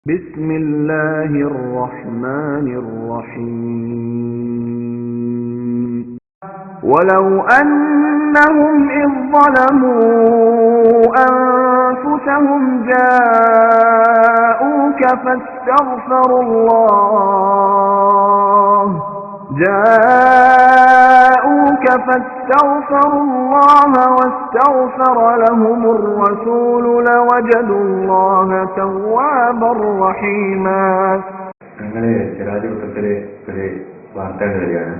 بسم الله الرحمن الرحيم ولو أنهم إذ ظلموا أنفسهم جاءوك فاستغفروا الله واستغفر لهم الرسول لوجدوا الله توابا رحيما. അങ്ങനെ ചിറാജുട്ടത്തിലെ ഒരു വാർത്ത വരികയാണ്.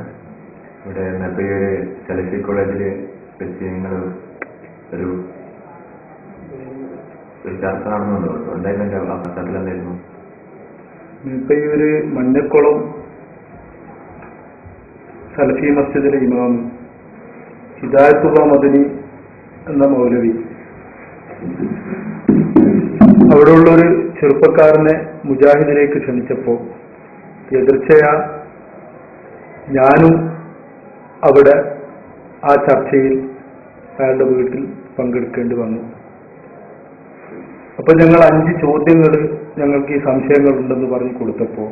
ഇവിടെ നബിയുടെ സലഫി കോളേജിൽ വെച്ച് നിങ്ങൾ ഒരു ചർച്ച നടന്നുണ്ടോ? എന്തായിരുന്നു ആ പശ്ചാത്തലം എന്തായിരുന്നു? നബിയുടെ മഞ്ഞക്കുളം സലഫി മസ്ജിദിലെ ഇമാം ഹിദായത്തുള്ള മദനി എന്ന മൗലവി അവിടെയുള്ളൊരു ചെറുപ്പക്കാരനെ മുജാഹിദിലേക്ക് ക്ഷണിച്ചപ്പോൾ എതിർച്ചയാ ഞാനും അവിടെ ആ ചർച്ചയിൽ അയാളുടെ വീട്ടിൽ പങ്കെടുക്കേണ്ടി വന്നു. അപ്പൊ ഞങ്ങൾ 5 ചോദ്യങ്ങൾ ഞങ്ങൾക്ക് ഈ സംശയങ്ങളുണ്ടെന്ന് പറഞ്ഞു കൊടുത്തപ്പോൾ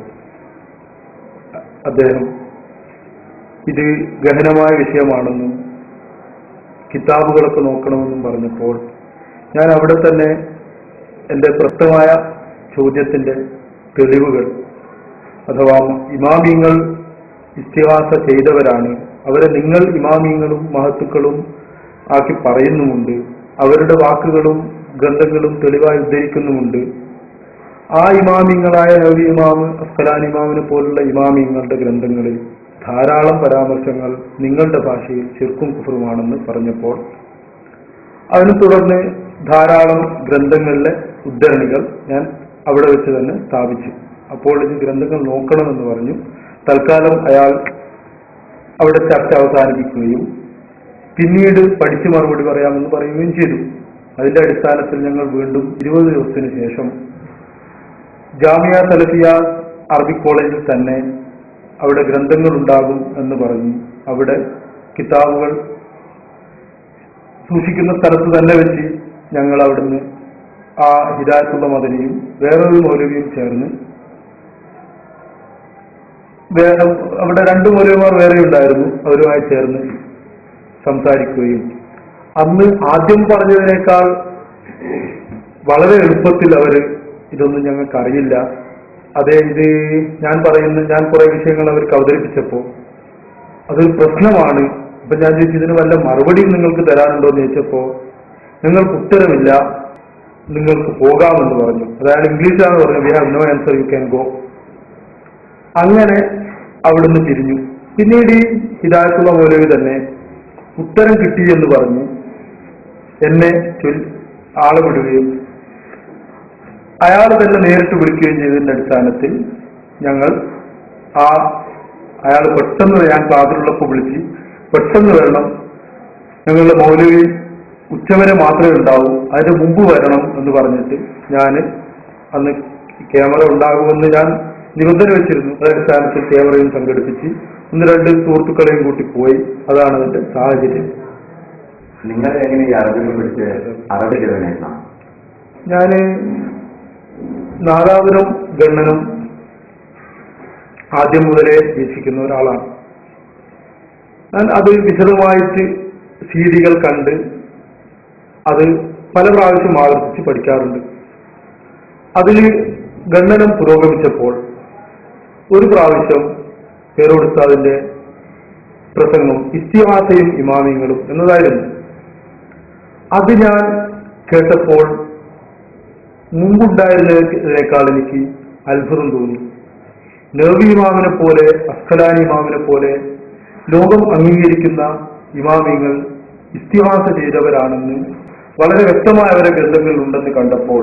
അദ്ദേഹം ഇത് ഗഹനമായ വിഷയമാണെന്നും കിതാബുകളൊക്കെ നോക്കണമെന്നും പറഞ്ഞപ്പോൾ ഞാൻ അവിടെ തന്നെ എൻ്റെ പ്രസക്തമായ ചോദ്യത്തിൻ്റെ തെളിവുകൾ, അഥവാ ഇമാമിങ്ങൾ ഇസ്തിഹാസ ചെയ്തവരാണ്, അവരെ നിങ്ങൾ ഇമാമിങ്ങളും മഹത്തുക്കളും ആക്കി പറയുന്നുമുണ്ട്, അവരുടെ വാക്കുകളും ഗ്രന്ഥങ്ങളും തെളിവായി ഉദ്ധരിക്കുന്നുമുണ്ട്. ആ ഇമാമിങ്ങളായ നബി ഇമാം അസ്കലാനി ഇമാമിനെ പോലുള്ള ഇമാമിങ്ങളുടെ ഗ്രന്ഥങ്ങളിൽ ധാരാളം പരാമർശങ്ങൾ നിങ്ങളുടെ ഭാഷയിൽ ശിർക്കും കുഫറുമാണെന്ന് പറഞ്ഞപ്പോൾ അതിനെ തുടർന്ന് ധാരാളം ഗ്രന്ഥങ്ങളിലെ ഉദ്ധരണികൾ ഞാൻ അവിടെ വെച്ച് തന്നെ സ്ഥാപിച്ചു. അപ്പോൾ ഇത് ഗ്രന്ഥങ്ങൾ നോക്കണമെന്ന് പറഞ്ഞു. തൽക്കാലം അയാൾ അവിടെ ചർച്ച അവസാനിപ്പിക്കുകയും പിന്നീട് പഠിച്ച് മറുപടി പറയാമെന്ന് പറയുകയും ചെയ്തു. അതിന്റെ അടിസ്ഥാനത്തിൽ ഞങ്ങൾ വീണ്ടും 20 ദിവസത്തിന് ശേഷം ജാമിയ സലഫിയ അറബിക് കോളേജിൽ തന്നെ അവിടെ ഗ്രന്ഥങ്ങൾ ഉണ്ടാകും എന്ന് പറഞ്ഞു അവിടെ കിതാബുകൾ സൂക്ഷിക്കുന്ന സ്ഥലത്ത് തന്നെ വെച്ച് ഞങ്ങൾ അവിടുന്ന് ആ ഹിദായത്തുള്ള മദനിയും വേറൊരു മൗലവിയും ചേർന്ന് അവിടെ 2 മൗലവിമാർ വേറെ ഉണ്ടായിരുന്നു, അവരുമായി ചേർന്ന് സംസാരിക്കുകയും അന്ന് ആദ്യം പറഞ്ഞതിനേക്കാൾ വളരെ എളുപ്പത്തിൽ അവര് ഇതൊന്നും ഞങ്ങൾക്ക് അറിയില്ല, അതെ ഇത് ഞാൻ കുറെ വിഷയങ്ങൾ അവർക്ക് അവതരിപ്പിച്ചപ്പോൾ അതൊരു പ്രശ്നമാണ്, ഇപ്പൊ ഞാൻ ചോദിച്ചു ഇതിന് വല്ല മറുപടിയും നിങ്ങൾക്ക് തരാനുണ്ടോ എന്ന് ചോദിച്ചപ്പോ നിങ്ങൾക്ക് ഉത്തരമില്ല, നിങ്ങൾക്ക് പോകാമെന്ന് പറഞ്ഞു. അതായത് ഇംഗ്ലീഷിലാണ് പറഞ്ഞു, we have no answer, you can go. അങ്ങനെ അവിടുന്ന് പിരിഞ്ഞു. പിന്നീട് ഈ ഹിദായത്തുള്ള മൗലവി തന്നെ ഉത്തരം കിട്ടി എന്ന് പറഞ്ഞ് എന്നെ ആളെ വിടുകയും അയാൾ തന്നെ നേരിട്ട് വിളിക്കുകയും ചെയ്തതിന്റെ അടിസ്ഥാനത്തിൽ ഞങ്ങൾ അയാൾ പെട്ടെന്ന് ഞാൻ ക്ലാസ്സിലുള്ളപ്പോൾ വിളിച്ച് പെട്ടെന്ന് വരണം, ഞങ്ങളുടെ മൗലവി ഉച്ചവരെ മാത്രമേ ഉണ്ടാവൂ, അതിന് മുമ്പ് വരണം എന്ന് പറഞ്ഞിട്ട് ഞാൻ അന്ന് ക്യാമറ ഉണ്ടാകുമെന്ന് ഞാൻ നിബന്ധന വെച്ചിരുന്നു. അതടിസ്ഥാനത്തിൽ ക്യാമറയും സംഘടിപ്പിച്ച് 1-2 സുഹൃത്തുക്കളെയും കൂട്ടി പോയി. അതാണ് അതിന്റെ സാഹചര്യം. നിങ്ങൾ എങ്ങനെ ഈ അറബി പഠിച്ച് അറബി ചെയ്തതിനായിരുന്നു? ഞാൻ നാദാപുരം ഗണ്ണനും ആദ്യം മുതലേ വീക്ഷിക്കുന്ന ഒരാളാണ്. ഞാൻ അത് വിശദമായിട്ട് സീഡികൾ കണ്ട് അത് പല പ്രാവശ്യം ആവർത്തിച്ച് പഠിക്കാറുണ്ട്. അതിൽ ഗണ്ണനം പുരോഗമിച്ചപ്പോൾ ഒരു പ്രാവശ്യം പേരോടുത്താതിന്റെ പ്രസംഗം ഇസ്തിഹാസയും ഇമാമിങ്ങളും എന്നതായിരുന്നു. അത് ഞാൻ കേട്ടപ്പോൾ മുമ്പുണ്ടായിരുന്നതിനേക്കാൾ എനിക്ക് അത്ഭുതം തോന്നി. നബി ഇമാമിനെ പോലെ അസ്കലാനി ഇമാമിനെ പോലെ ലോകം അംഗീകരിക്കുന്ന ഇമാമിങ്ങൾ ഇസ്തിഹാസ ചെയ്തവരാണെന്ന് വളരെ വ്യക്തമായ അവരുടെ ഗ്രന്ഥങ്ങളിൽ ഉണ്ടെന്ന് കണ്ടപ്പോൾ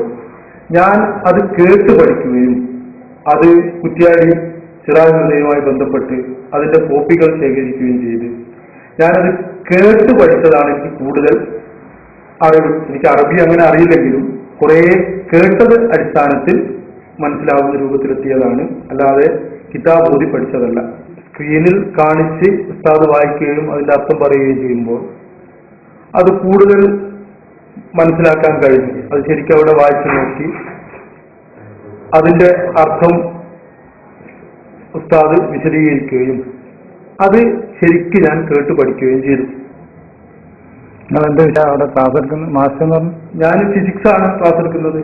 ഞാൻ അത് കേട്ട് പഠിക്കുകയും അത് കുറ്റ്യാടി സിറാജുദ്ദീനുമായി ബന്ധപ്പെട്ട് അതിന്റെ കോപ്പികൾ ശേഖരിക്കുകയും ചെയ്ത് ഞാനത് കേട്ട് പഠിച്ചതാണ് എനിക്ക് കൂടുതൽ അറിവ്. എനിക്ക് അറബി അങ്ങനെ അറിയില്ലെങ്കിലും കുറെ കേട്ടത് അടിസ്ഥാനത്തിൽ മനസ്സിലാവുന്ന രൂപത്തിലെത്തിയതാണ്, അല്ലാതെ കിതാബ് ഓതി പഠിച്ചതല്ല. സ്ക്രീനിൽ കാണിച്ച് ഉസ്താദ് വായിക്കുകയും അതിന്റെ അർത്ഥം പറയുകയും ചെയ്യുമ്പോൾ അത് കൂടുതൽ മനസ്സിലാക്കാൻ കഴിഞ്ഞു. അത് ശരിക്കും അവിടെ വായിച്ചു നോക്കി അതിന്റെ അർത്ഥം ഉസ്താദ് വിശദീകരിക്കുകയും അത് ശരിക്ക് ഞാൻ കേട്ടു പഠിക്കുകയും ചെയ്തു. നിങ്ങൾ എന്താ വിഷയം അവിടെ ക്ലാസ് എടുക്കുന്നത്? മാസ്റ്റർ എന്ന് പറഞ്ഞു. ഞാൻ ഫിസിക്സ് ആണ് ക്ലാസ് എടുക്കുന്നത്.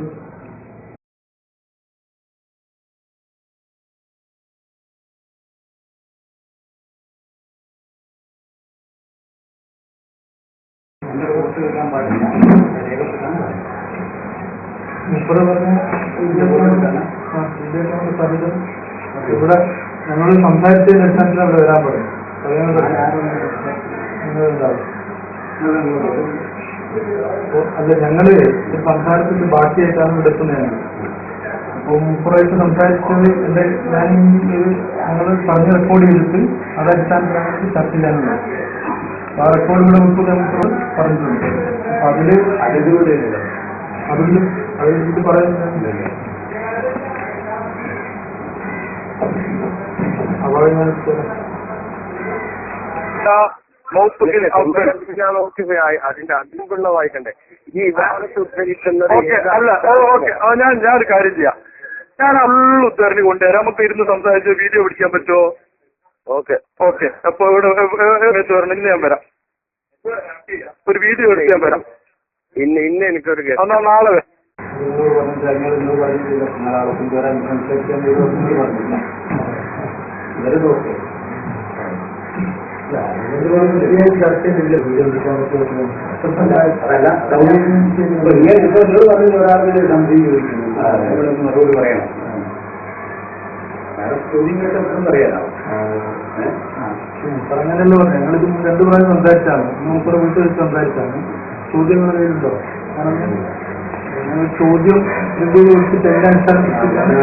ഇവിടെ ഞങ്ങൾ സംസാരിച്ചതിന് അടിസ്ഥാനത്തിൽ അവിടെ വരാൻ പറയും. അല്ല, ഞങ്ങള് സംസാരത്തിന്റെ ബാക്കിയായിട്ടാണ് ഇവിടെ എത്തുന്നതാണ്. അപ്പോൾ മുപ്പറായിട്ട് സംസാരിച്ചത് എന്റെ ഞാൻ ഞങ്ങൾ പറഞ്ഞ് റെക്കോർഡ് ചെയ്തിട്ട് അത് അടിസ്ഥാനത്തിലാണ് ചർച്ച ചെയ്യാനുള്ളത്. ആ റെക്കോർഡ് ഇവിടെ മുപ്പത് പറഞ്ഞിട്ടുണ്ട്. അപ്പൊ അതില് അതിൽ പറയുന്നത് അതിന്റെ അതിനുള്ള വായിക്കണ്ടേ ഈ വിവാഹത്തെ ഉദ്ധരിക്കുന്നത്? അല്ല, ഓക്കെ, ഞാൻ ഒരു കാര്യം ചെയ്യാം. ഞാൻ ഫുള്ള് ഉദ്ധരണി കൊണ്ടുവരാം. നമുക്ക് ഇരുന്ന് സംസാരിച്ച് വീഡിയോ പിടിക്കാൻ പറ്റുമോ? Okay okay. അപ്പൊ ഇവിടെ ഇന്ന് ഞാൻ വരാം. ഒരു വീഡിയോ എടുക്കാൻ വരാം. ഇന്ന് എനിക്കൊരു എന്നാ നാളെ വരാം. മറുപടി പറയണം. ചോദ്യം കേട്ടൊന്നും പറയാനോ? അങ്ങനെയല്ലോ പറഞ്ഞു. ഞങ്ങളിത് 2 പ്രാവശ്യം സംസാരിച്ചാണ്. മൂപ്പറ വീട്ടിൽ വെച്ച് സംസാരിച്ചാണ്. ചോദ്യങ്ങൾ കയ്യിലുണ്ടോ? കാരണം ചോദ്യം വിളിച്ചിട്ട് എന്റെ അടിസ്ഥാനത്തിലാണ്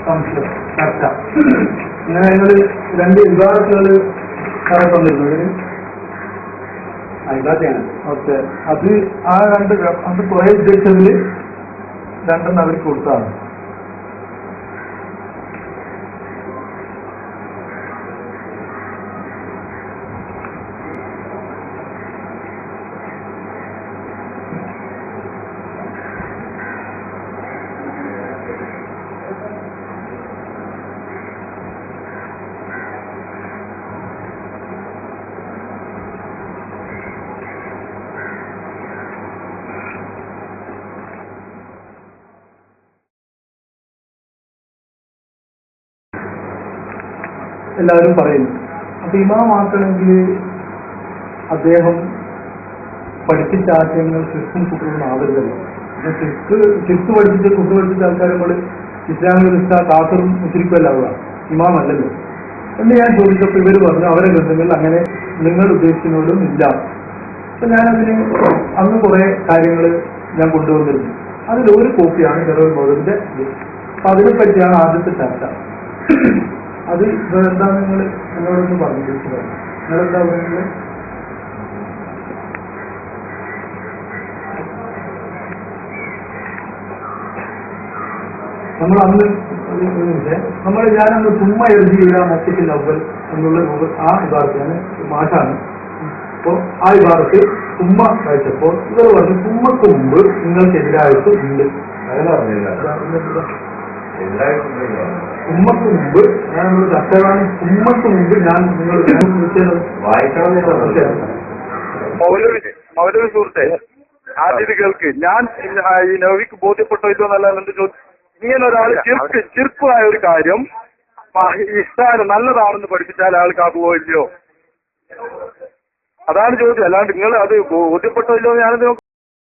സംശയം ചർച്ച. ഇങ്ങനെ ഞങ്ങൾ 2 വിഭാഗത്തുകൾ തന്നിരുന്നു. ഓക്കെ. അത് ആ 2 അത് കുറെ ഉദ്ദേശിച്ചതിൽ 2 അവർക്ക് കൊടുത്താണ്. എല്ലാവരും പറയുന്നു. അപ്പൊ ഇമാമാക്കണമെങ്കിൽ അദ്ദേഹം പഠിപ്പിച്ച ആശയങ്ങൾ ശിസ്തും കുട്ടികളും ആവരുതല്ലോ. ശിസ്തു പഠിപ്പിച്ച കുട്ടി പഠിപ്പിച്ച ആൾക്കാർ നമ്മൾ ഇസ്ലാമിക നിഷ്ഠ കാസറും മുസ്ലിക്കുമല്ലാവുക, ഇമാമല്ലല്ലോ എന്ന് ഞാൻ ചോദിച്ചപ്പോൾ ഇവർ പറഞ്ഞു അവരെ ഗ്രന്ഥങ്ങളിൽ അങ്ങനെ നിങ്ങൾ ഉദ്ദേശിക്കുന്നവരും ഇല്ല. അപ്പൊ ഞാനതിന് അന്ന് കുറെ കാര്യങ്ങൾ ഞാൻ കൊണ്ടുവന്നിരുന്നു. അതിലൊരു കോപ്പിയാണ് ജനറൽ ബോർഡിന്റെ. അപ്പൊ അതിനെപ്പറ്റിയാണ് ആദ്യത്തെ ചർച്ച. അത് എന്താ നിങ്ങൾ എന്നോടൊന്ന് പറഞ്ഞു? നിങ്ങളെന്താ പറയുന്നത്? നമ്മൾ അന്ന് ഞാനന്ന് തുമ്മ എഴുതി മൊത്തത്തിൽ അവൽ എന്നുള്ള ആ വിഭാഗത്താണ് മാഷാണ്. അപ്പോ ആ വിഭാഗത്തിൽ തുമ്മ കഴിച്ചപ്പോൾ ഇവർ പറഞ്ഞു തുമ്മക്ക് മുമ്പ് നിങ്ങൾക്കെതിരായിട്ട് ഉണ്ട്. തുമ്മക്ക് മുമ്പ് ഞാൻ ചർച്ചകളാണ്. തുമ്മക്ക് മുമ്പ് ഞാൻ നിങ്ങൾ മൗലവി സുഹൃത്തെ ആദ്യം കേൾക്ക്. ഞാൻ ഈ നവിക്ക് ബോധ്യപ്പെട്ടോ ഇല്ലോ എന്നല്ല എന്റെ ചോദ്യം. ഇങ്ങനെ ഒരാൾ ചെറുപ്പമായ ഒരു കാര്യം ഇഷ്ടാരം നല്ലതാണെന്ന് പഠിപ്പിച്ചാൽ ആൾക്കാക്കുവോ ഇല്ലയോ? അതാണ് ചോദ്യം. അല്ലാണ്ട് നിങ്ങൾ അത് ബോധ്യപ്പെട്ടോ ഇല്ലോ ഞാനത്